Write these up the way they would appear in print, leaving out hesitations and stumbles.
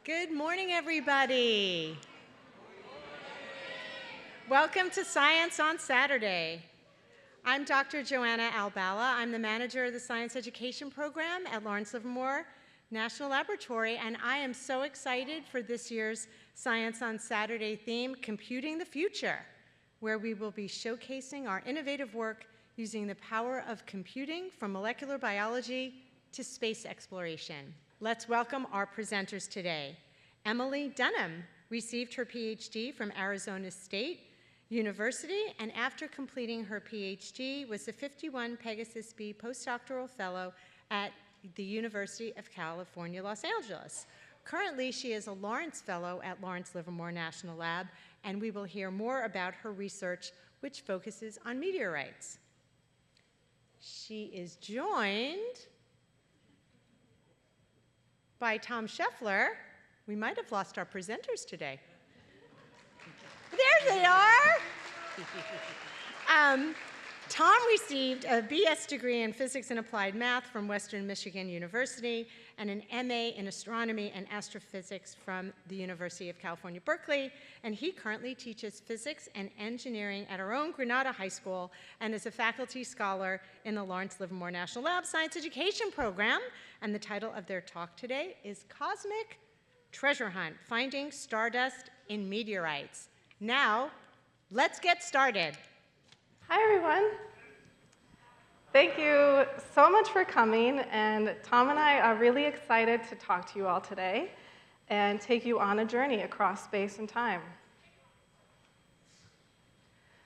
Good morning, everybody. Welcome to Science on Saturday. I'm Dr. Joanna Albala. I'm the manager of the Science Education Program at Lawrence Livermore National Laboratory, and I am so excited for this year's Science on Saturday theme, Computing the Future, where we will be showcasing our innovative work using the power of computing from molecular biology to space exploration. Let's welcome our presenters today. Emilie Dunham received her PhD from Arizona State University, and after completing her PhD was a 51 Pegasus B postdoctoral fellow at the University of California, Los Angeles. Currently, she is a Lawrence Fellow at Lawrence Livermore National Lab, and we will hear more about her research, which focuses on meteorites. She is joined by Tom Shefler. We might have lost our presenters today. There they are. Tom received a BS degree in Physics and Applied Math from Western Michigan University and an MA in Astronomy and Astrophysics from the University of California, Berkeley, and he currently teaches physics and engineering at our own Granada High School and is a faculty scholar in the Lawrence Livermore National Lab Science Education Program, and the title of their talk today is Cosmic Treasure Hunt, Finding Stardust in Meteorites. Now, let's get started. Hi, everyone. Thank you so much for coming, and Tom and I are really excited to talk to you all today and take you on a journey across space and time.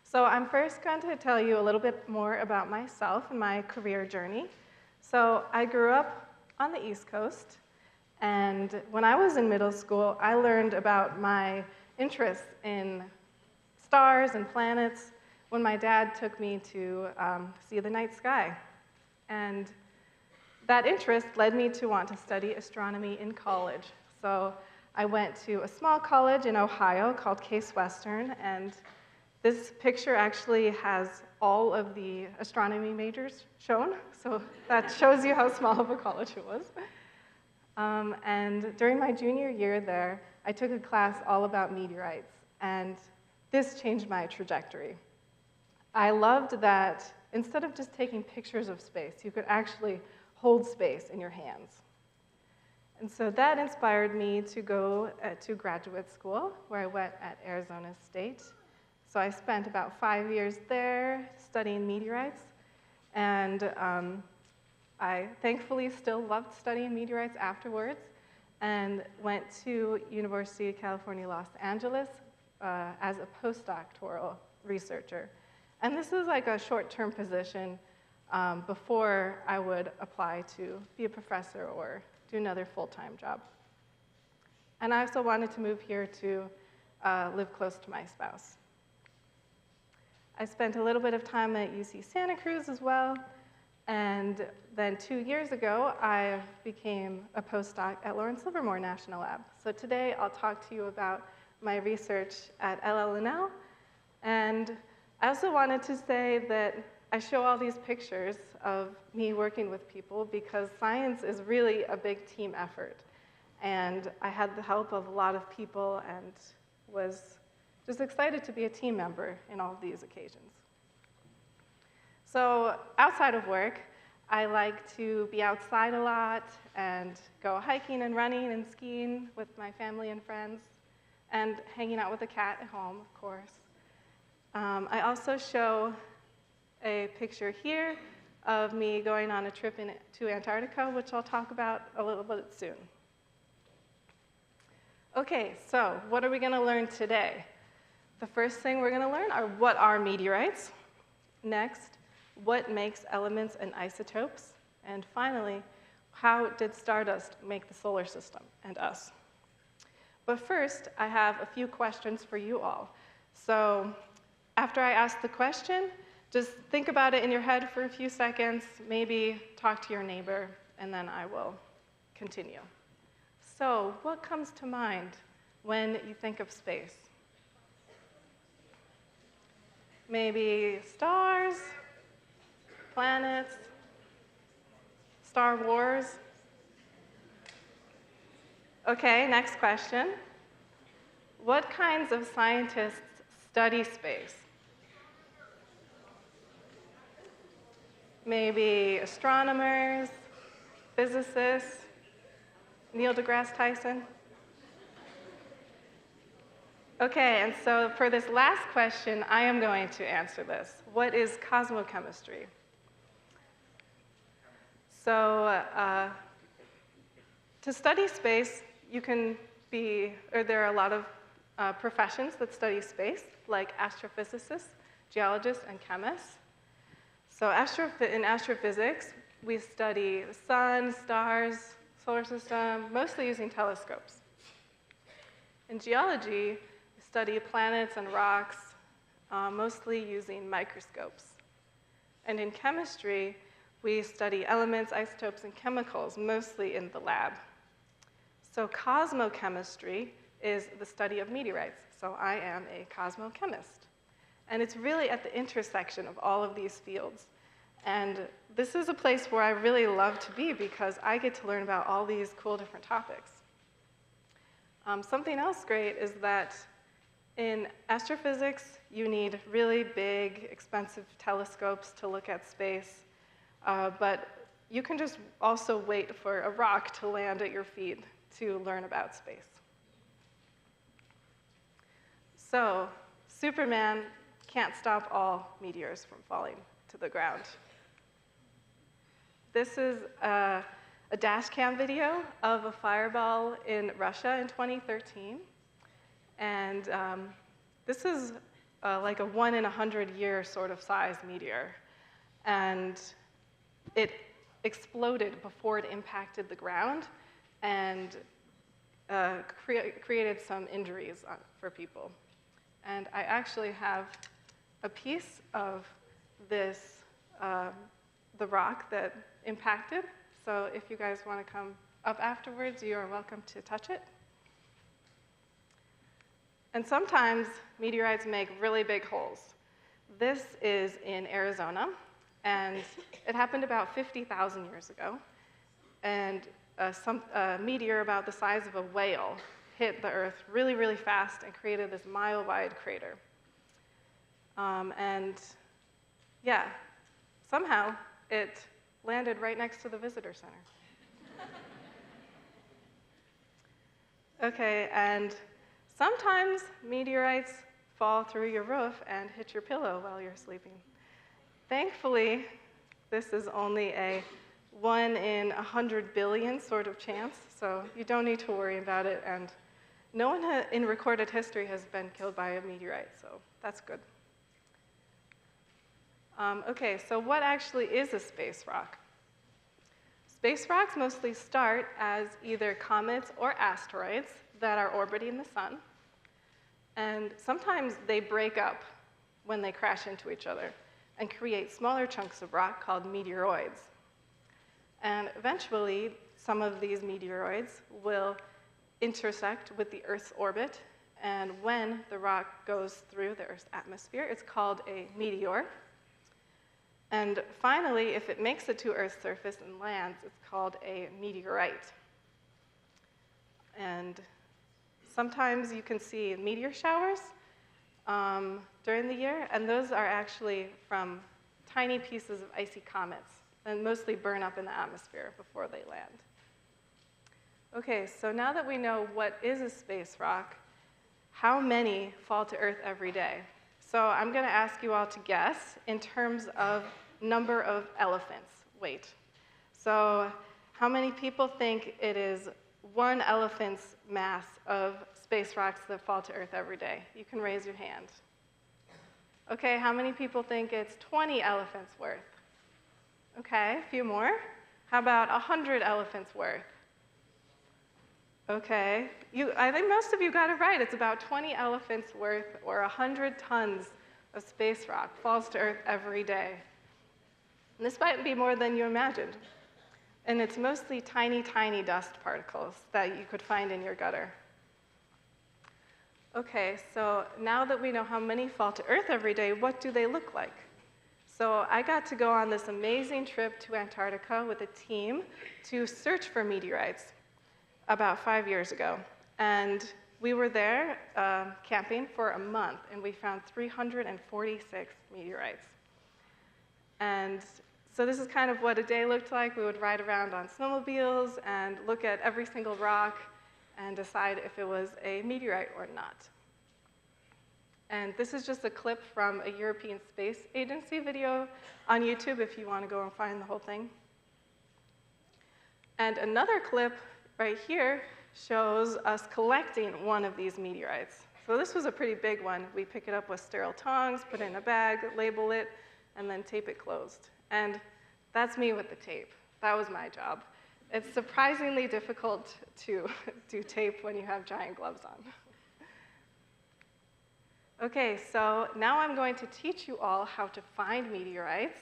So I'm first going to tell you a little bit more about myself and my career journey. So I grew up on the East Coast, and when I was in middle school, I learned about my interest in stars and planets when my dad took me to see the night sky. And that interest led me to want to study astronomy in college. So I went to a small college in Ohio called Case Western, and this picture actually has all of the astronomy majors shown, so that shows you how small of a college it was. And during my junior year there, I took a class all about meteorites, and this changed my trajectory. I loved that instead of just taking pictures of space, you could actually hold space in your hands. And so that inspired me to go to graduate school, where I went at Arizona State. So I spent about 5 years there studying meteorites, and I thankfully still loved studying meteorites afterwards, and went to University of California, Los Angeles as a postdoctoral researcher. And this is like a short-term position before I would apply to be a professor or do another full-time job. And I also wanted to move here to live close to my spouse. I spent a little bit of time at UC Santa Cruz as well, and then 2 years ago, I became a postdoc at Lawrence Livermore National Lab. So today, I'll talk to you about my research at LLNL, and I also wanted to say that I show all these pictures of me working with people because science is really a big team effort. And I had the help of a lot of people and was just excited to be a team member in all of these occasions. So outside of work, I like to be outside a lot and go hiking and running and skiing with my family and friends and hanging out with a cat at home, of course. I also show a picture here of me going on a trip to Antarctica, which I'll talk about a little bit soon. Okay, so what are we going to learn today? The first thing we're going to learn are what are meteorites. Next, what makes elements and isotopes. And finally, how did stardust make the solar system and us? But first, I have a few questions for you all. So after I ask the question, just think about it in your head for a few seconds, maybe talk to your neighbor, and then I will continue. So what comes to mind when you think of space? Maybe stars, planets, Star Wars. Okay, next question. What kinds of scientists study space? Maybe astronomers, physicists, Neil deGrasse Tyson? Okay, and so for this last question, I am going to answer this. What is cosmochemistry? So to study space, there are a lot of professions that study space, like astrophysicists, geologists, and chemists. So in astrophysics, we study the sun, stars, solar system, mostly using telescopes. In geology, we study planets and rocks, mostly using microscopes. And in chemistry, we study elements, isotopes, and chemicals, mostly in the lab. So cosmochemistry is the study of meteorites. So I am a cosmochemist. And it's really at the intersection of all of these fields. And this is a place where I really love to be because I get to learn about all these cool different topics. Something else great is that in astrophysics, you need really big, expensive telescopes to look at space. But you can just also wait for a rock to land at your feet to learn about space. So, Superman can't stop all meteors from falling to the ground. This is a dash cam video of a fireball in Russia in 2013. And this is like a 1 in 100-year sort of size meteor. And it exploded before it impacted the ground and created some injuries for people. And I actually have a piece of this, the rock that impacted. So if you guys want to come up afterwards, you are welcome to touch it. And sometimes meteorites make really big holes. This is in Arizona, and it happened about 50,000 years ago. And a meteor about the size of a whale hit the Earth really, really fast and created this mile-wide crater. And yeah, somehow it landed right next to the visitor center. Okay, and sometimes meteorites fall through your roof and hit your pillow while you're sleeping. Thankfully, this is only a 1 in 100 billion sort of chance, so you don't need to worry about it, and no one in recorded history has been killed by a meteorite, so that's good. Okay, so what actually is a space rock? Space rocks mostly start as either comets or asteroids that are orbiting the sun, and sometimes they break up when they crash into each other and create smaller chunks of rock called meteoroids. And eventually, some of these meteoroids will intersect with the Earth's orbit, and when the rock goes through the Earth's atmosphere, it's called a meteor. And finally, if it makes it to Earth's surface and lands, it's called a meteorite. And sometimes you can see meteor showers during the year, and those are actually from tiny pieces of icy comets, and mostly burn up in the atmosphere before they land. Okay, so now that we know what is a space rock, how many fall to Earth every day? So I'm going to ask you all to guess in terms of number of elephants' weight. So how many people think it is 1 elephant's mass of space rocks that fall to Earth every day? You can raise your hand. Okay, how many people think it's 20 elephants worth? Okay, a few more. How about 100 elephants worth? Okay, I think most of you got it right. It's about 20 elephants worth, or 100 tons of space rock falls to Earth every day. And this might be more than you imagined. And it's mostly tiny, tiny dust particles that you could find in your gutter. Okay, so now that we know how many fall to Earth every day, what do they look like? So I got to go on this amazing trip to Antarctica with a team to search for meteorites. about 5 years ago. And we were there camping for a month, and we found 346 meteorites. And so this is kind of what a day looked like. We would ride around on snowmobiles and look at every single rock and decide if it was a meteorite or not. And this is just a clip from a European Space Agency video on YouTube if you want to go and find the whole thing. And another clip right here shows us collecting one of these meteorites. So this was a pretty big one. We pick it up with sterile tongs, put it in a bag, label it, and then tape it closed. And that's me with the tape. That was my job. It's surprisingly difficult to do tape when you have giant gloves on. Okay, so now I'm going to teach you all how to find meteorites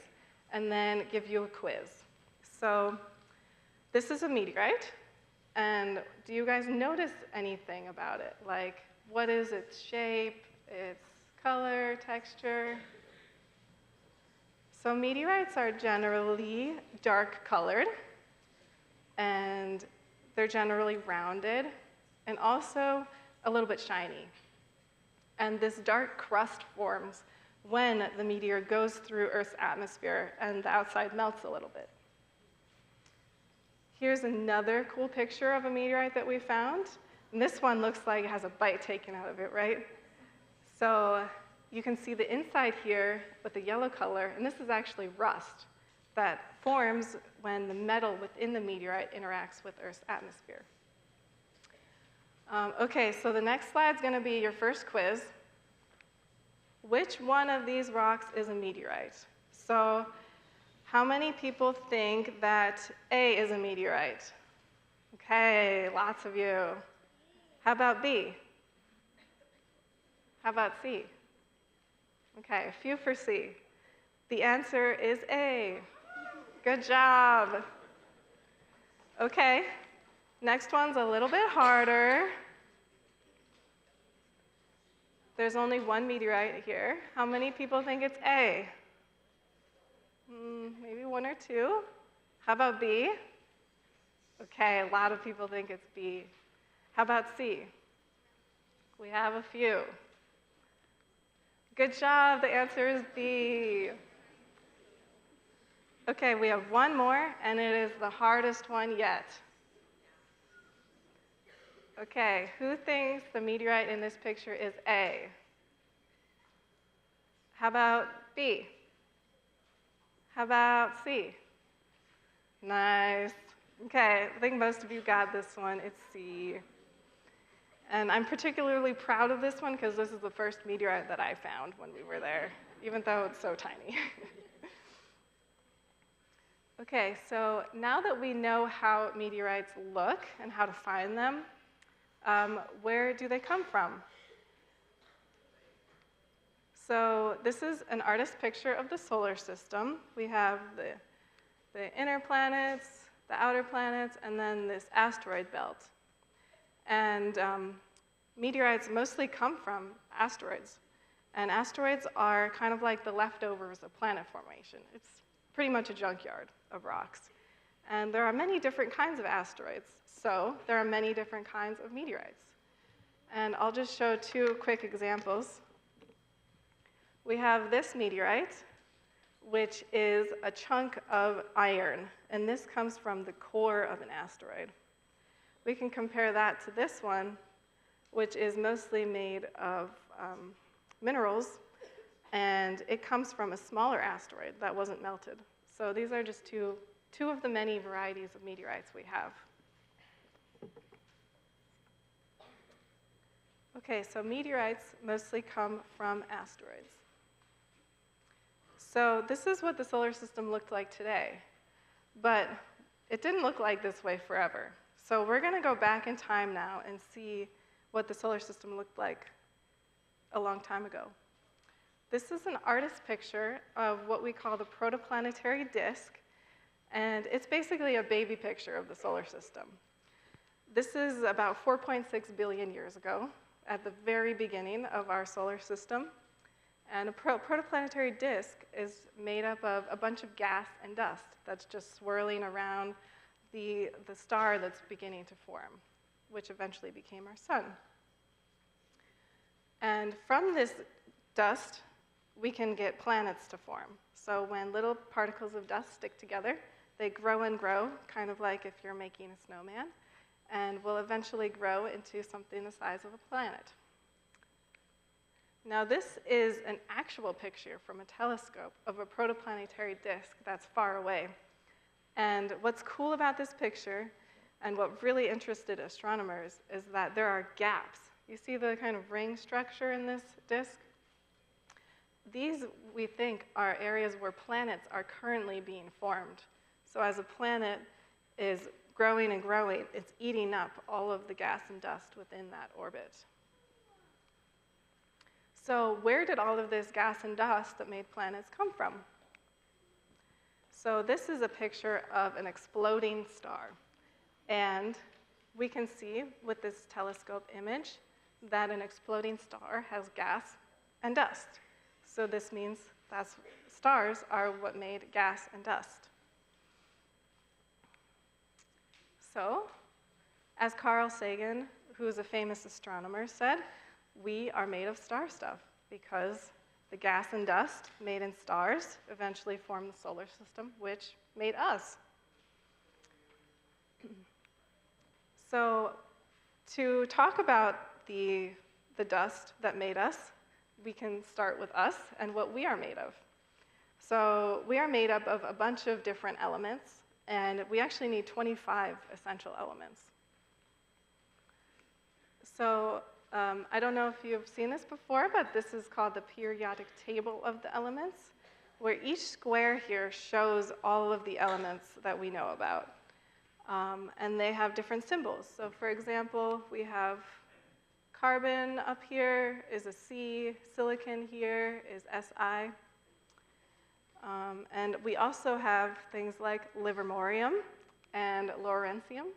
and then give you a quiz. So this is a meteorite, and do you guys notice anything about it? Like, what is its shape, its color, texture? So meteorites are generally dark colored, and they're generally rounded, and also a little bit shiny. And this dark crust forms when the meteor goes through Earth's atmosphere and the outside melts a little bit. Here's another cool picture of a meteorite that we found. And this one looks like it has a bite taken out of it, right? So you can see the inside here with the yellow color, and this is actually rust that forms when the metal within the meteorite interacts with Earth's atmosphere. Okay, so the next slide is going to be your first quiz. Which one of these rocks is a meteorite? So how many people think that A is a meteorite? Okay, lots of you. How about B? How about C? Okay, a few for C. The answer is A. Good job. Okay, next one's a little bit harder. There's only one meteorite here. How many people think it's A? Maybe one or two. How about B? Okay, a lot of people think it's B. How about C? We have a few. Good job, the answer is B. Okay, we have one more, and it is the hardest one yet. Okay, who thinks the meteorite in this picture is A? How about B? How about C? Nice. Okay, I think most of you got this one. It's C. And I'm particularly proud of this one because this is the first meteorite that I found when we were there, even though it's so tiny. Okay, so now that we know how meteorites look and how to find them, where do they come from? So this is an artist's picture of the solar system. We have the inner planets, the outer planets, and then this asteroid belt. And meteorites mostly come from asteroids. And asteroids are kind of like the leftovers of planet formation. It's pretty much a junkyard of rocks. And there are many different kinds of asteroids, so there are many different kinds of meteorites. And I'll just show two quick examples. We have this meteorite, which is a chunk of iron, and this comes from the core of an asteroid. We can compare that to this one, which is mostly made of minerals, and it comes from a smaller asteroid that wasn't melted. So these are just two of the many varieties of meteorites we have. Okay, so meteorites mostly come from asteroids. So this is what the solar system looked like today, but it didn't look like this way forever. So we're going to go back in time now and see what the solar system looked like a long time ago. This is an artist's picture of what we call the protoplanetary disk, and it's basically a baby picture of the solar system. This is about 4.6 billion years ago, at the very beginning of our solar system. And a protoplanetary disk is made up of a bunch of gas and dust that's just swirling around the star that's beginning to form. which eventually became our sun. And from this dust, we can get planets to form. So when little particles of dust stick together, they grow and grow, kind of like if you're making a snowman, and will eventually grow into something the size of a planet. Now this is an actual picture from a telescope of a protoplanetary disk that's far away. And what's cool about this picture, and what really interested astronomers, is that there are gaps. You see the kind of ring structure in this disk? These, we think, are areas where planets are currently being formed. So as a planet is growing and growing, it's eating up all of the gas and dust within that orbit. So where did all of this gas and dust that made planets come from? So this is a picture of an exploding star. And we can see with this telescope image that an exploding star has gas and dust. So this means that stars are what made gas and dust. So, as Carl Sagan, who is a famous astronomer, said, we are made of star stuff because the gas and dust made in stars eventually formed the solar system, which made us. So to talk about the dust that made us, we can start with us and what we are made of. So we are made up of a bunch of different elements, and we actually need 25 essential elements. So I don't know if you've seen this before, but this is called the periodic table of the elements, where each square here shows all of the elements that we know about. And they have different symbols. So for example, we have carbon up here is a C, silicon here is Si. And we also have things like livermorium and lawrencium,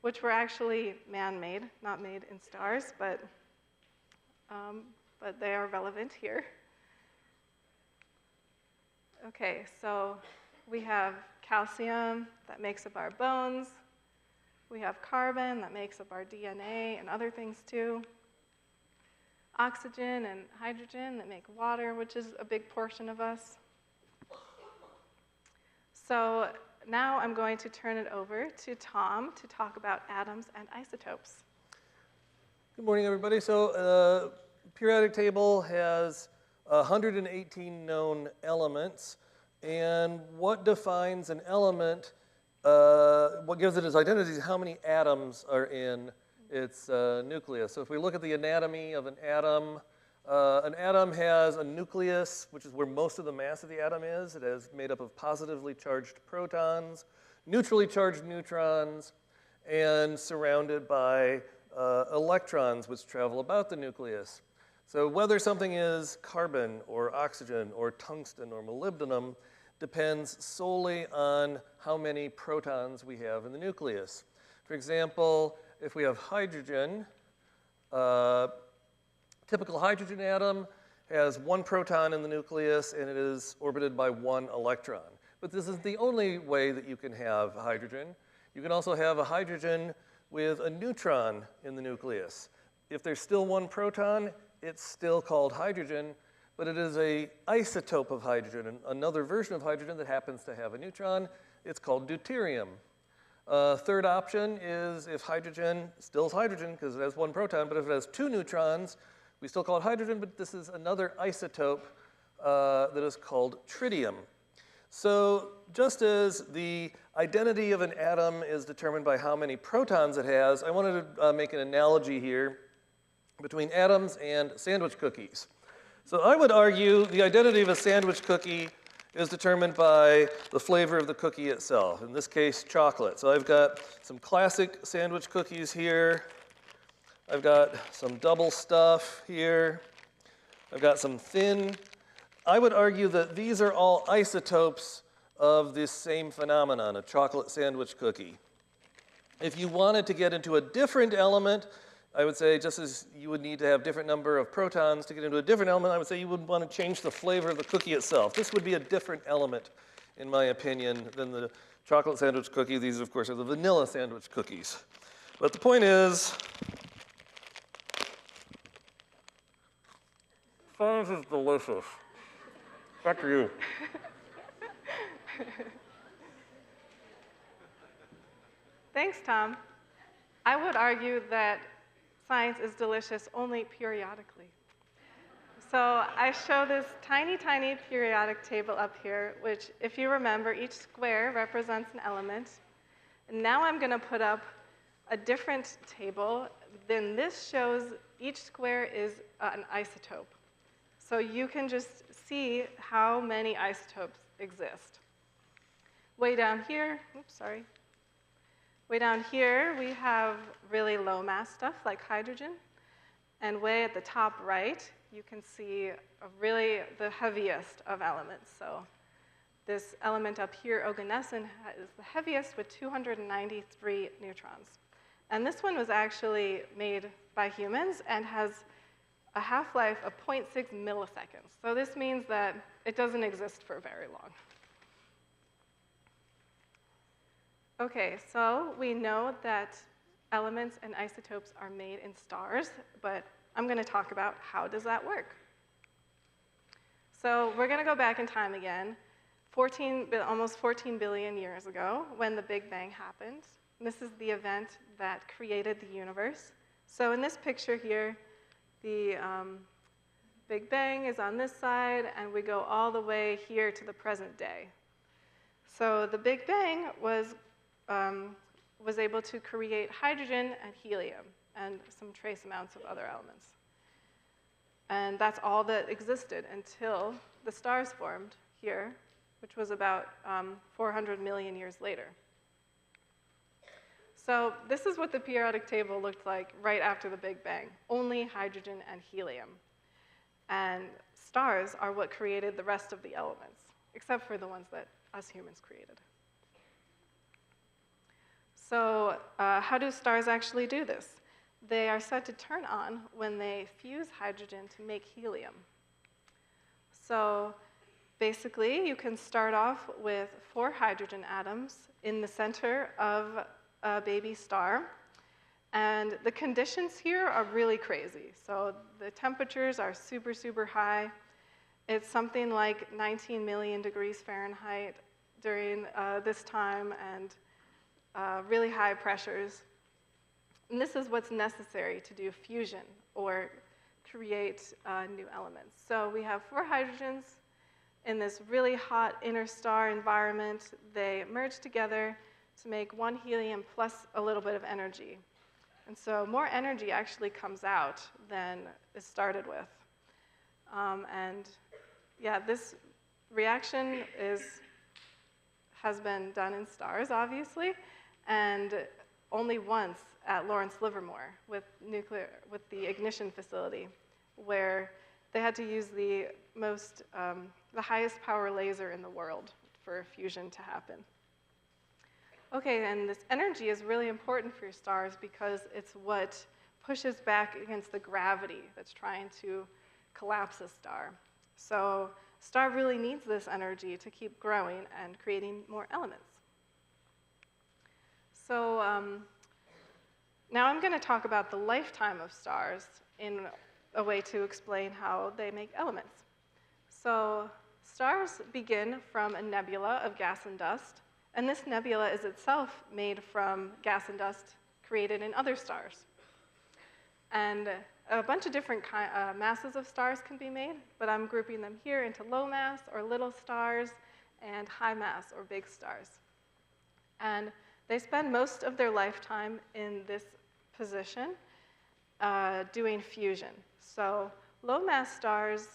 which were actually man-made, not made in stars, but they are relevant here. Okay, so we have calcium that makes up our bones. We have carbon that makes up our DNA and other things too. Oxygen and hydrogen that make water, which is a big portion of us. So now I'm going to turn it over to Tom to talk about atoms and isotopes. Good morning, everybody. So periodic table has 118 known elements. And what defines an element, what gives it its identity is how many atoms are in its nucleus. So if we look at the anatomy of an atom has a nucleus, which is where most of the mass of the atom is. It is made up of positively charged protons, neutrally charged neutrons, and surrounded by electrons, which travel about the nucleus. So whether something is carbon or oxygen or tungsten or molybdenum depends solely on how many protons we have in the nucleus. For example, if we have hydrogen, typical hydrogen atom has one proton in the nucleus and it is orbited by one electron. But this is the only way that you can have hydrogen. You can also have a hydrogen with a neutron in the nucleus. If there's still one proton, it's still called hydrogen, but it is an isotope of hydrogen, and another version of hydrogen that happens to have a neutron. It's called deuterium. Third option is if hydrogen still is hydrogen because it has one proton, but if it has two neutrons, we still call it hydrogen, but this is another isotope that is called tritium. So just as the identity of an atom is determined by how many protons it has, I wanted to make an analogy here between atoms and sandwich cookies. So I would argue the identity of a sandwich cookie is determined by the flavor of the cookie itself, in this case, chocolate. So I've got some classic sandwich cookies here. I've got some double stuff here. I've got some thin. I would argue that these are all isotopes of this same phenomenon, a chocolate sandwich cookie. If you wanted to get into a different element, I would say just as you would need to have different number of protons to get into a different element, I would say you would want to change the flavor of the cookie itself. This would be a different element, in my opinion, than the chocolate sandwich cookie. These, of course, are the vanilla sandwich cookies. But the point is, science is delicious. Back to you. Thanks, Tom. I would argue that science is delicious only periodically. So I show this tiny, tiny periodic table up here, which, if you remember, each square represents an element. And now I'm going to put up a different table. Then this shows each square is an isotope. So you can just see how many isotopes exist. Way down here, way down here, we have really low mass stuff like hydrogen. And way at the top right, you can see really the heaviest of elements. So this element up here, oganesson, is the heaviest with 293 neutrons. And this one was actually made by humans and has a half-life of 0.6 milliseconds. So this means that it doesn't exist for very long. Okay, so we know that elements and isotopes are made in stars, but I'm going to talk about how does that work. So we're going to go back in time again, almost 14 billion years ago, when the Big Bang happened. And this is the event that created the universe. So in this picture here, the Big Bang is on this side, and we go all the way here to the present day. So the Big Bang was able to create hydrogen and helium and some trace amounts of other elements. And that's all that existed until the stars formed here, which was about 400 million years later. So this is what the periodic table looked like right after the Big Bang, only hydrogen and helium. And stars are what created the rest of the elements, except for the ones that us humans created. So how do stars actually do this? They are said to turn on when they fuse hydrogen to make helium. So basically, you can start off with 4 hydrogen atoms in the center of a baby star. And the conditions here are really crazy. So the temperatures are super, super high. It's something like 19 million degrees Fahrenheit during this time, and really high pressures. And this is what's necessary to do fusion or create new elements. So we have 4 hydrogens in this really hot inner star environment. They merge together to make 1 helium plus a little bit of energy. And so more energy actually comes out than is started with. And yeah, this reaction has been done in stars, obviously, and only once at Lawrence Livermore with the ignition facility, where they had to use the highest power laser in the world for fusion to happen. Okay, and this energy is really important for your stars because it's what pushes back against the gravity that's trying to collapse a star. So a star really needs this energy to keep growing and creating more elements. So now I'm going to talk about the lifetime of stars in a way to explain how they make elements. So stars begin from a nebula of gas and dust, and this nebula is itself made from gas and dust created in other stars. And a bunch of different masses of stars can be made, but I'm grouping them here into low mass or little stars and high mass or big stars. And they spend most of their lifetime in this position doing fusion. So low mass stars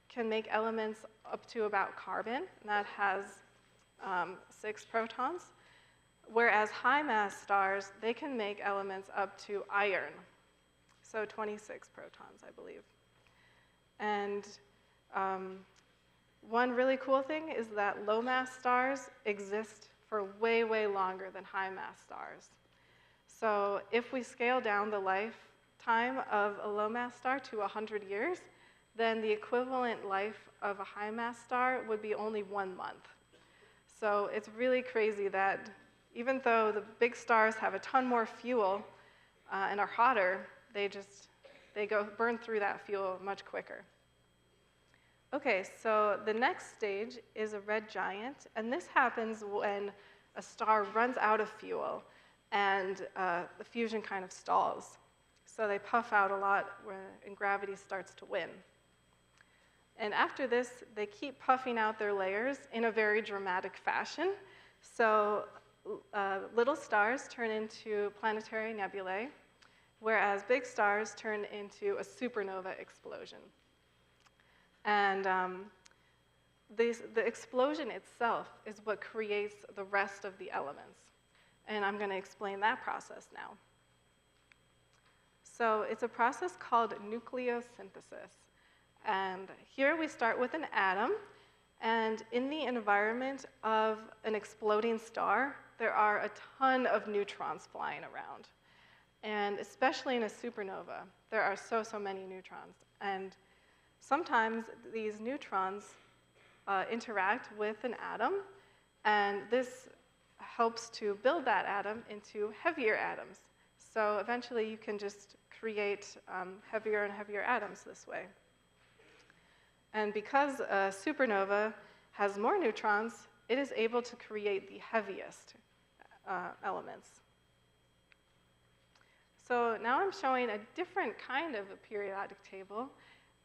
can make elements up to about carbon, and that has 6 protons, whereas high mass stars, they can make elements up to iron, so 26 protons, I believe. And one really cool thing is that low mass stars exist for way, way longer than high mass stars. So if we scale down the lifetime of a low mass star to 100 years, then the equivalent life of a high mass star would be only 1 month. So it's really crazy that even though the big stars have a ton more fuel and are hotter, they burn through that fuel much quicker. Okay, so the next stage is a red giant, and this happens when a star runs out of fuel and the fusion kind of stalls. So they puff out a lot and gravity starts to win. And after this, they keep puffing out their layers in a very dramatic fashion. So little stars turn into planetary nebulae, whereas big stars turn into a supernova explosion. And the explosion itself is what creates the rest of the elements. And I'm going to explain that process now. So it's a process called nucleosynthesis. And here we start with an atom. And in the environment of an exploding star, there are a ton of neutrons flying around. And especially in a supernova, there are so many neutrons. And sometimes these neutrons interact with an atom, and this helps to build that atom into heavier atoms. So eventually you can just create heavier and heavier atoms this way. And because a supernova has more neutrons, it is able to create the heaviest elements. So now I'm showing a different kind of a periodic table,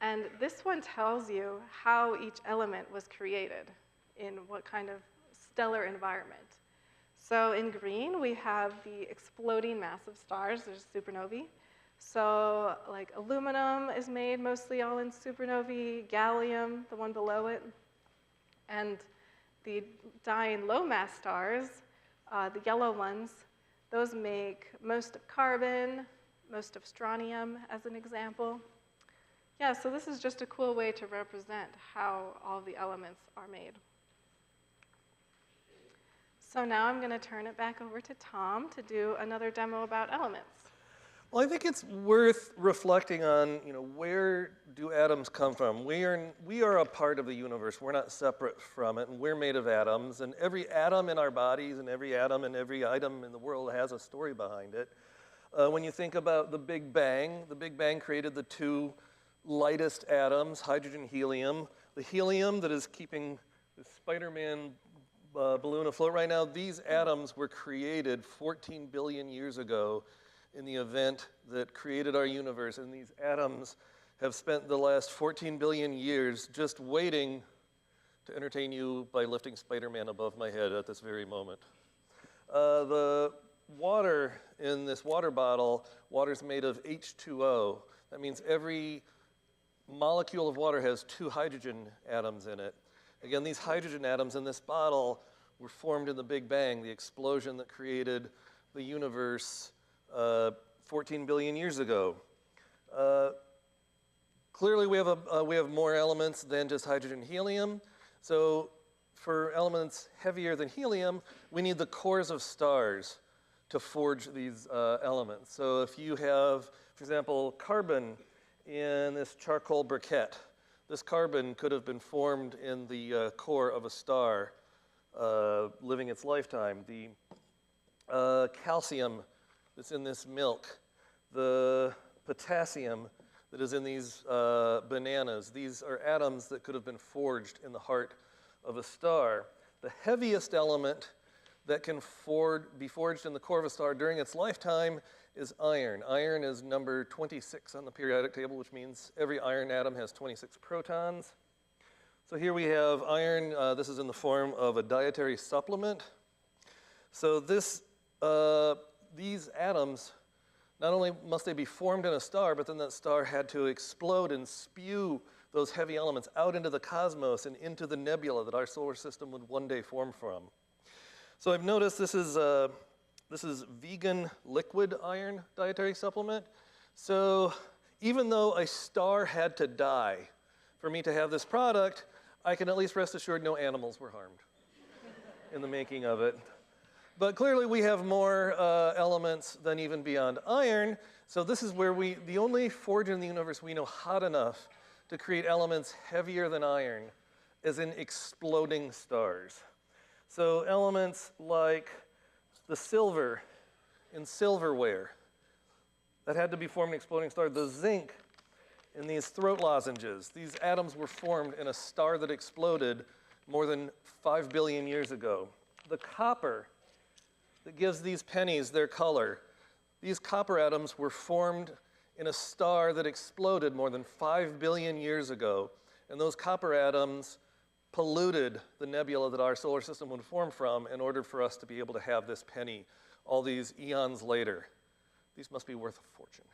and this one tells you how each element was created in what kind of stellar environment. So in green, we have the exploding massive stars, there's supernovae. So like aluminum is made mostly all in supernovae, gallium, the one below it. And the dying low mass stars, the yellow ones, those make most of carbon, most of strontium as an example. Yeah, so this is just a cool way to represent how all the elements are made. So now I'm going to turn it back over to Tom to do another demo about elements. Well, I think it's worth reflecting on, where do atoms come from? We are a part of the universe. We're not separate from it, and we're made of atoms. And every atom in our bodies and every atom and every item in the world has a story behind it. When you think about the Big Bang created the two lightest atoms, hydrogen, helium. The helium that is keeping the Spider-Man balloon afloat right now, these atoms were created 14 billion years ago in the event that created our universe, and these atoms have spent the last 14 billion years just waiting to entertain you by lifting Spider-Man above my head at this very moment. The water in this water bottle, water's made of H2O. That means every molecule of water has 2 hydrogen atoms in it. Again, these hydrogen atoms in this bottle were formed in the Big Bang, the explosion that created the universe 14 billion years ago. Clearly, we have more elements than just hydrogen and helium. So for elements heavier than helium, we need the cores of stars to forge these elements. So if you have, for example, carbon in this charcoal briquette, this carbon could have been formed in the core of a star living its lifetime. The calcium that's in this milk, the potassium that is in these bananas, these are atoms that could have been forged in the heart of a star. The heaviest element that can be forged in the core of a star during its lifetime is iron. Iron is number 26 on the periodic table, which means every iron atom has 26 protons. So here we have iron. This is in the form of a dietary supplement. So these atoms, not only must they be formed in a star, but then that star had to explode and spew those heavy elements out into the cosmos and into the nebula that our solar system would one day form from. So I've noticed this is vegan liquid iron dietary supplement. So even though a star had to die for me to have this product, I can at least rest assured no animals were harmed in the making of it. But clearly we have more elements than even beyond iron. So this is where the only forge in the universe we know hot enough to create elements heavier than iron is in exploding stars. So elements like the silver in silverware. that had to be formed in an exploding star. The zinc in these throat lozenges, these atoms were formed in a star that exploded more than 5 billion years ago. The copper that gives these pennies their color, these copper atoms were formed in a star that exploded more than 5 billion years ago. And those copper atoms polluted the nebula that our solar system would form from in order for us to be able to have this penny all these eons later. These must be worth a fortune.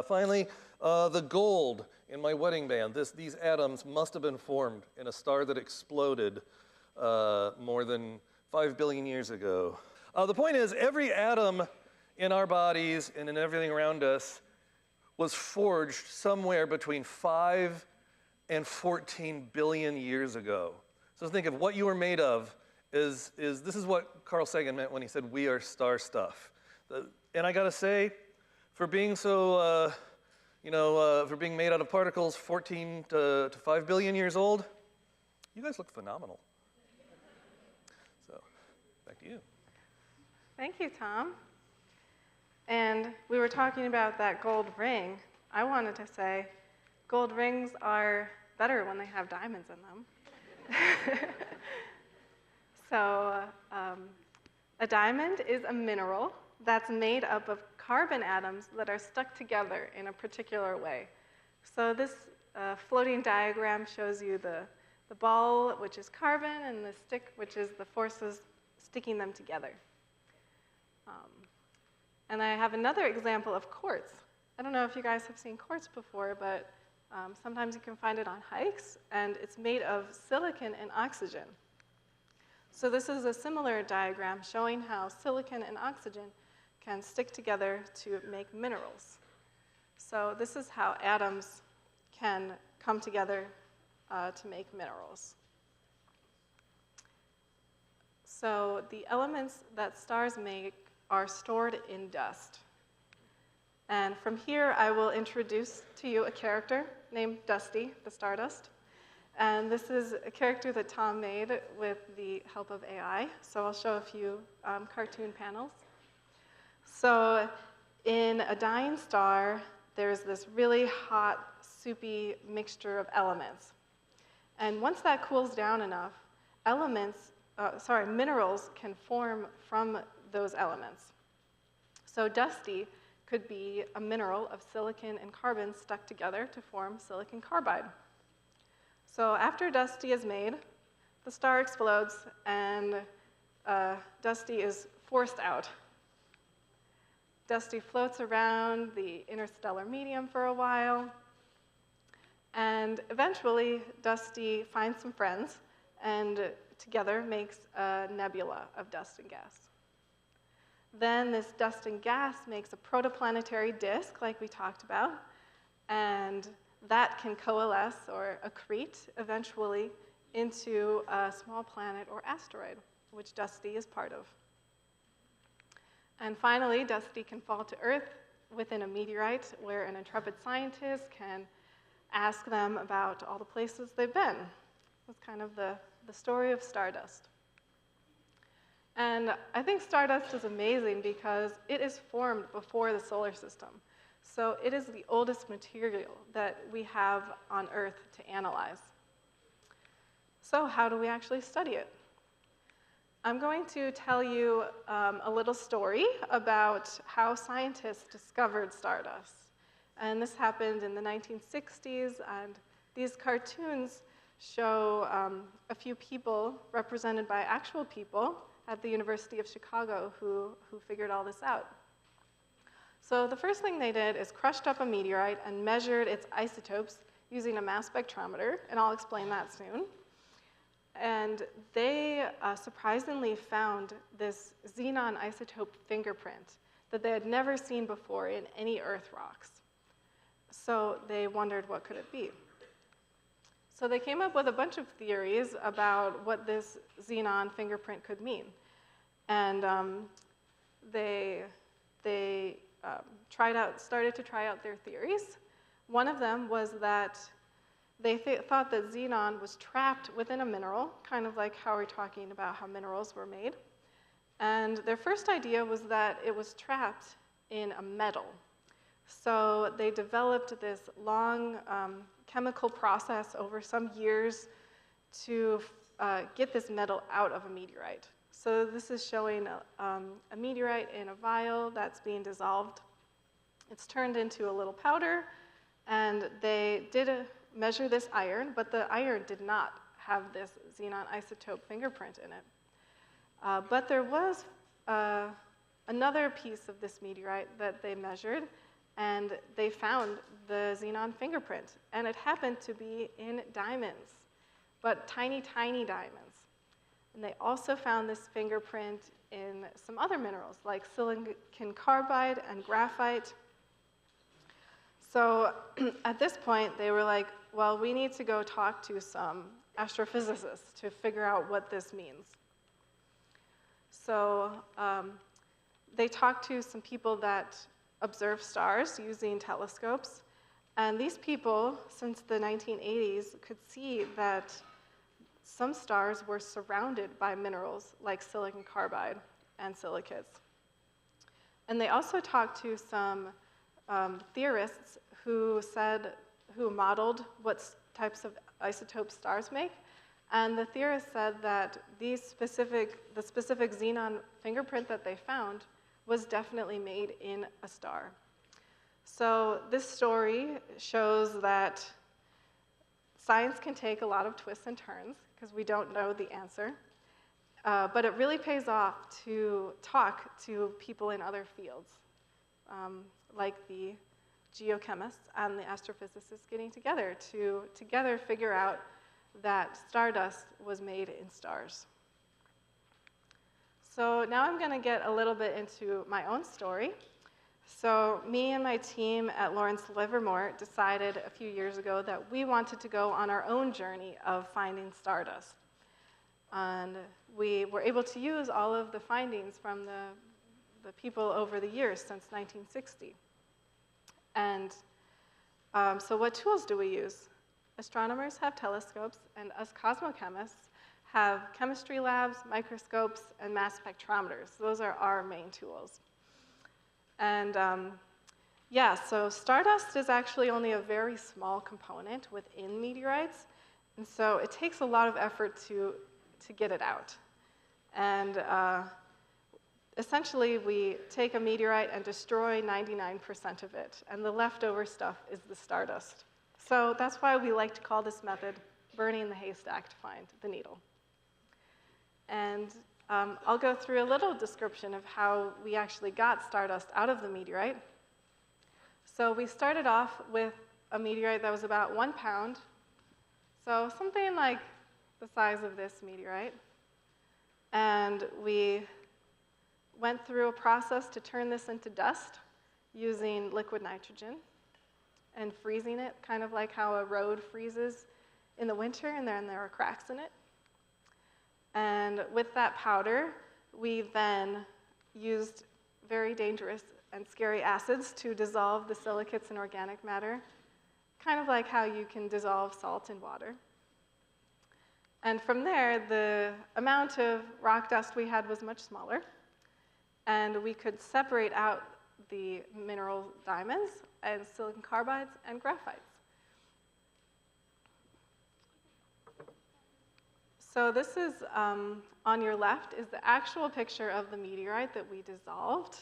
Finally, the gold in my wedding band. These atoms must have been formed in a star that exploded more than 5 billion years ago. The point is, every atom in our bodies and in everything around us was forged somewhere between 5 and 14 billion years ago. So think of what you are made of this is what Carl Sagan meant when he said, we are star stuff. And I gotta say, for being so, for being made out of particles 14 to 5 billion years old, you guys look phenomenal. So, back to you. Thank you, Tom. And we were talking about that gold ring. I wanted to say, gold rings are better when they have diamonds in them. So a diamond is a mineral that's made up of carbon atoms that are stuck together in a particular way. So this floating diagram shows you the ball, which is carbon, and the stick, which is the forces sticking them together. And I have another example of quartz. I don't know if you guys have seen quartz before, but sometimes you can find it on hikes, and it's made of silicon and oxygen. So this is a similar diagram showing how silicon and oxygen can stick together to make minerals. So this is how atoms can come together to make minerals. So the elements that stars make are stored in dust. And from here, I will introduce to you a character named Dusty, the Stardust. And this is a character that Tom made with the help of AI. So I'll show a few cartoon panels. So in a dying star, there's this really hot, soupy mixture of elements. And once that cools down enough, minerals can form from those elements. So Dusty could be a mineral of silicon and carbon stuck together to form silicon carbide. So after Dusty is made, the star explodes, and Dusty is forced out. Dusty floats around the interstellar medium for a while, and eventually Dusty finds some friends, and together makes a nebula of dust and gas. Then this dust and gas makes a protoplanetary disk, like we talked about, and that can coalesce or accrete eventually into a small planet or asteroid, which Dusty is part of. And finally, Dusty can fall to Earth within a meteorite, where an intrepid scientist can ask them about all the places they've been. That's kind of the story of Stardust. And I think Stardust is amazing because it is formed before the solar system. So it is the oldest material that we have on Earth to analyze. So how do we actually study it? I'm going to tell you a little story about how scientists discovered Stardust. And this happened in the 1960s, and these cartoons show a few people represented by actual people at the University of Chicago who figured all this out. So the first thing they did is crushed up a meteorite and measured its isotopes using a mass spectrometer, and I'll explain that soon. And they surprisingly found this xenon isotope fingerprint that they had never seen before in any Earth rocks. So they wondered, what could it be? So they came up with a bunch of theories about what this xenon fingerprint could mean. And they started to try out their theories. One of them was that they thought that xenon was trapped within a mineral, kind of like how we're talking about how minerals were made. And their first idea was that it was trapped in a metal. So they developed this long chemical process over some years to get this metal out of a meteorite. So this is showing a meteorite in a vial that's being dissolved. It's turned into a little powder, and they did measure this iron, but the iron did not have this xenon isotope fingerprint in it. But there was another piece of this meteorite that they measured, and they found the xenon fingerprint, and it happened to be in diamonds, but tiny, tiny diamonds. And they also found this fingerprint in some other minerals, like silicon carbide and graphite. So at this point, they were like, well, we need to go talk to some astrophysicists to figure out what this means. So they talked to some people that observe stars using telescopes. And these people, since the 1980s, could see that some stars were surrounded by minerals like silicon carbide and silicates. And they also talked to some theorists who modeled what types of isotopes stars make. And the theorists said that the specific xenon fingerprint that they found was definitely made in a star. So this story shows that science can take a lot of twists and turns because we don't know the answer. But it really pays off to talk to people in other fields, like the geochemists and the astrophysicists getting together to together figure out that stardust was made in stars. So now I'm going to get a little bit into my own story. So me and my team at Lawrence Livermore decided a few years ago that we wanted to go on our own journey of finding stardust. And we were able to use all of the findings from the people over the years since 1960. And so what tools do we use? Astronomers have telescopes, and us cosmochemists have chemistry labs, microscopes, and mass spectrometers. Those are our main tools. And yeah, so stardust is actually only a very small component within meteorites, and so it takes a lot of effort to get it out. And essentially, we take a meteorite and destroy 99% of it, and the leftover stuff is the stardust. So that's why we like to call this method burning the haystack to find the needle. And I'll go through a little description of how we actually got stardust out of the meteorite. So we started off with a meteorite that was about 1 pound, so something like the size of this meteorite. And we went through a process to turn this into dust using liquid nitrogen and freezing it, kind of like how a road freezes in the winter and then there are cracks in it. And with that powder, we then used very dangerous and scary acids to dissolve the silicates in organic matter, kind of like how you can dissolve salt in water. And from there, the amount of rock dust we had was much smaller, and we could separate out the mineral diamonds and silicon carbides and graphites. So this is, on your left, is the actual picture of the meteorite that we dissolved.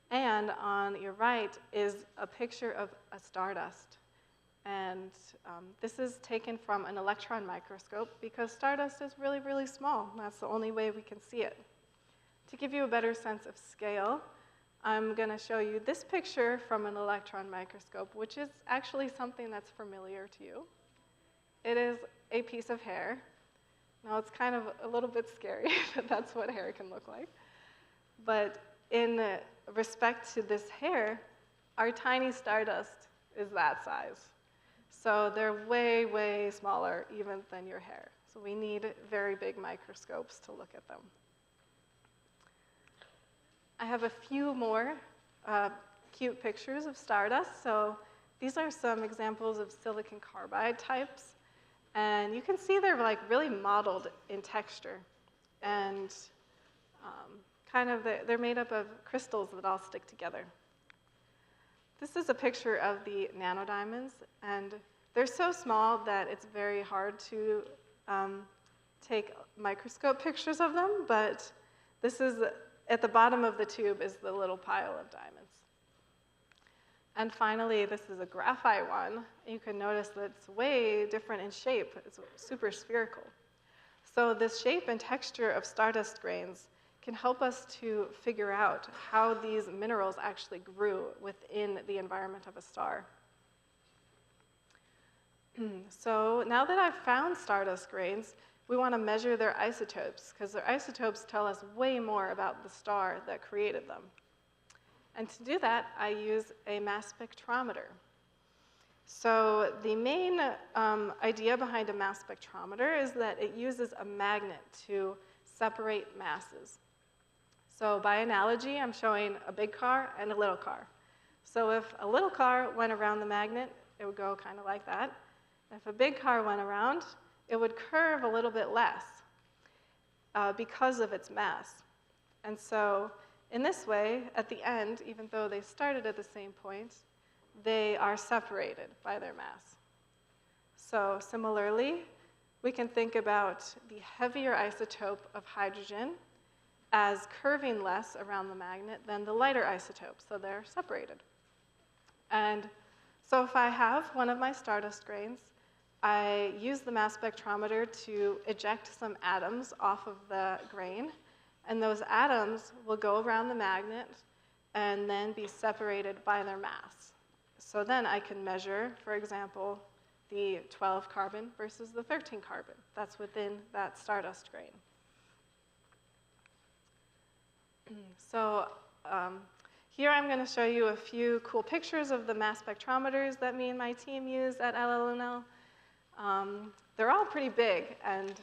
And on your right is a picture of a stardust. And this is taken from an electron microscope because stardust is really, really small. That's the only way we can see it. To give you a better sense of scale, I'm going to show you this picture from an electron microscope, which is actually something that's familiar to you. It is a piece of hair. Now, it's kind of a little bit scary, but that's what hair can look like. But in respect to this hair, our tiny stardust is that size. So they're way, way smaller even than your hair. So we need very big microscopes to look at them. I have a few more cute pictures of stardust. So these are some examples of silicon carbide types. And you can see they're like really modeled in texture. And they're made up of crystals that all stick together. This is a picture of the nanodiamonds, and they're so small that it's very hard to take microscope pictures of them, but this is, at the bottom of the tube is the little pile of diamonds. And finally, this is a graphite one. You can notice that it's way different in shape. It's super spherical. So this shape and texture of stardust grains can help us to figure out how these minerals actually grew within the environment of a star. So now that I've found stardust grains, we want to measure their isotopes, because their isotopes tell us way more about the star that created them. And to do that, I use a mass spectrometer. So the main idea behind a mass spectrometer is that it uses a magnet to separate masses. So by analogy, I'm showing a big car and a little car. So if a little car went around the magnet, it would go kind of like that. If a big car went around, it would curve a little bit less because of its mass. And so in this way, at the end, even though they started at the same point, they are separated by their mass. So similarly, we can think about the heavier isotope of hydrogen as curving less around the magnet than the lighter isotope, so they're separated. And so if I have one of my stardust grains, I use the mass spectrometer to eject some atoms off of the grain, and those atoms will go around the magnet and then be separated by their mass. So then I can measure, for example, the 12 carbon versus the 13 carbon. That's within that stardust grain. So here I'm going to show you a few cool pictures of the mass spectrometers that me and my team use at LLNL. They're all pretty big and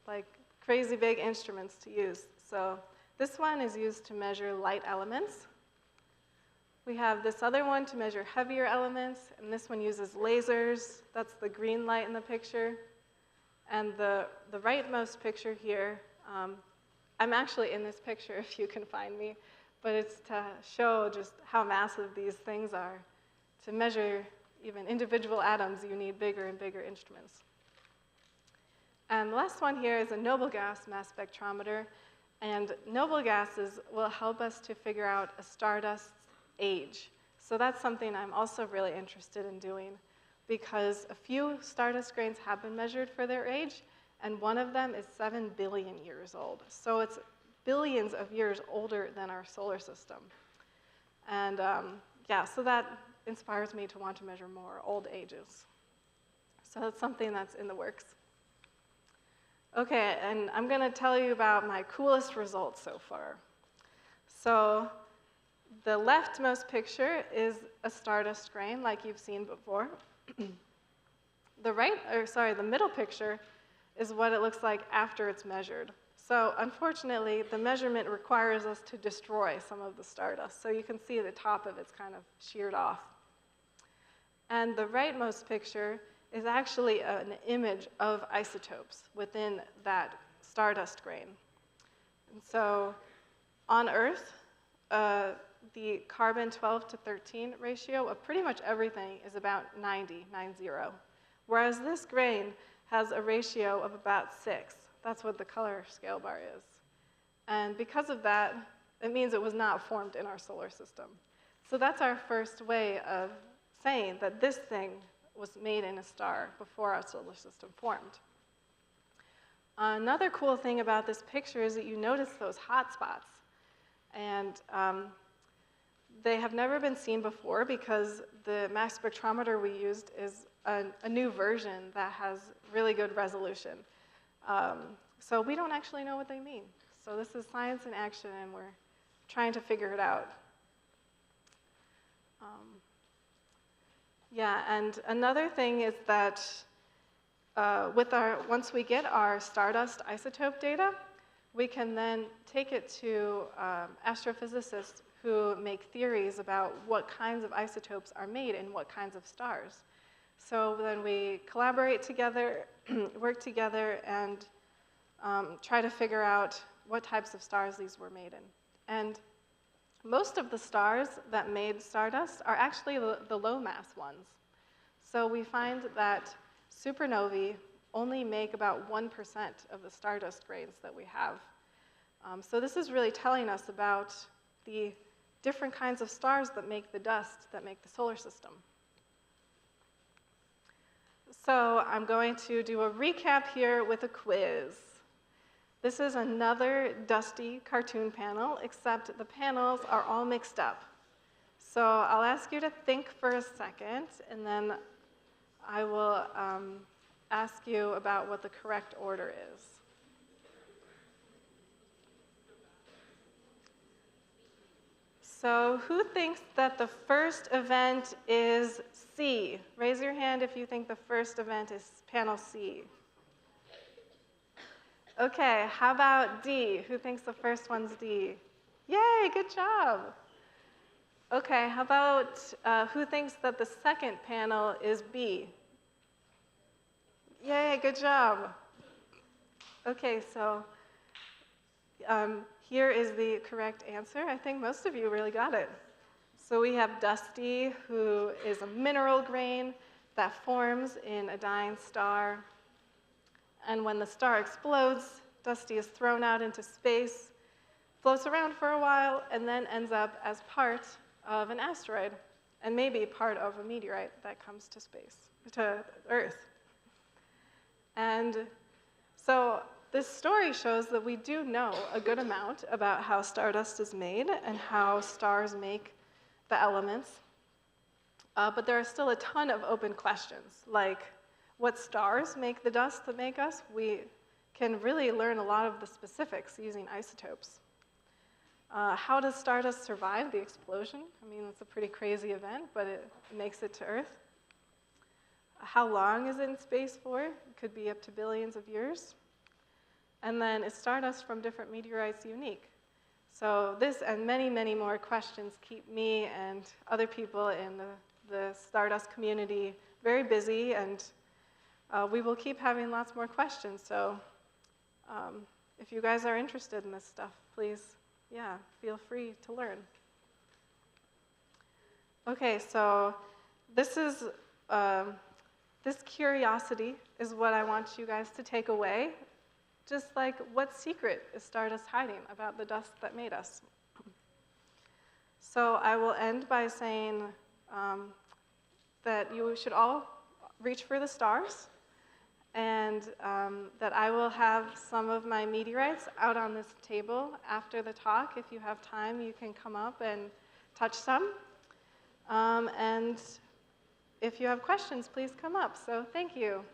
like crazy big instruments to use. So this one is used to measure light elements. We have this other one to measure heavier elements, and this one uses lasers. That's the green light in the picture. And the rightmost picture here, I'm actually in this picture if you can find me, but it's to show just how massive these things are. To measure even individual atoms, you need bigger and bigger instruments. And the last one here is a noble gas mass spectrometer. And noble gases will help us to figure out a stardust's age. So that's something I'm also really interested in doing, because a few stardust grains have been measured for their age, and one of them is 7 billion years old. So it's billions of years older than our solar system. And yeah, so that inspires me to want to measure more old ages. So that's something that's in the works. Okay, and I'm going to tell you about my coolest results so far. So the leftmost picture is a stardust grain, like you've seen before. The middle picture is what it looks like after it's measured. So unfortunately, the measurement requires us to destroy some of the stardust. So you can see the top of it's kind of sheared off. And the rightmost picture is actually an image of isotopes within that stardust grain. And so on Earth, the carbon 12 to 13 ratio of pretty much everything is about 90, whereas this grain has a ratio of about 6. That's what the color scale bar is. And because of that, it means it was not formed in our solar system. So that's our first way of saying that this thing was made in a star before our solar system formed. Another cool thing about this picture is that you notice those hot spots. And they have never been seen before because the mass spectrometer we used is a new version that has really good resolution. So we don't actually know what they mean. So this is science in action, and we're trying to figure it out. Yeah, and another thing is that once we get our stardust isotope data, we can then take it to astrophysicists who make theories about what kinds of isotopes are made in what kinds of stars. So then we collaborate together, work together, and try to figure out what types of stars these were made in. And most of the stars that made stardust are actually the low-mass ones. So we find that supernovae only make about 1% of the stardust grains that we have. So this is really telling us about the different kinds of stars that make the dust that make the solar system. So I'm going to do a recap here with a quiz. This is another dusty cartoon panel, except the panels are all mixed up. So I'll ask you to think for a second, and then I will ask you about what the correct order is. So who thinks that the first event is C? Raise your hand if you think the first event is panel C. Okay, how about D? Who thinks the first one's D? Yay, good job. Okay, how about who thinks that the second panel is B? Yay, good job. Okay, so here is the correct answer. I think most of you really got it. So we have Dusty, who is a mineral grain that forms in a dying star. And when the star explodes, Dusty is thrown out into space, floats around for a while, and then ends up as part of an asteroid, and maybe part of a meteorite that comes to space, to Earth. And so this story shows that we do know a good amount about how stardust is made and how stars make the elements. But there are still a ton of open questions, like what stars make the dust that make us. We can really learn a lot of the specifics using isotopes. How does stardust survive the explosion? I mean, it's a pretty crazy event, but it makes it to Earth. How long is it in space for? It could be up to billions of years. And then is stardust from different meteorites unique? So this and many, many more questions keep me and other people in the Stardust community very busy, and we will keep having lots more questions. So if you guys are interested in this stuff, please, yeah, feel free to learn. Okay, so this is, this curiosity is what I want you guys to take away. Just like, what secret is stardust hiding about the dust that made us? So I will end by saying that you should all reach for the stars, and that I will have some of my meteorites out on this table after the talk. If you have time, you can come up and touch some. And if you have questions, please come up. So thank you.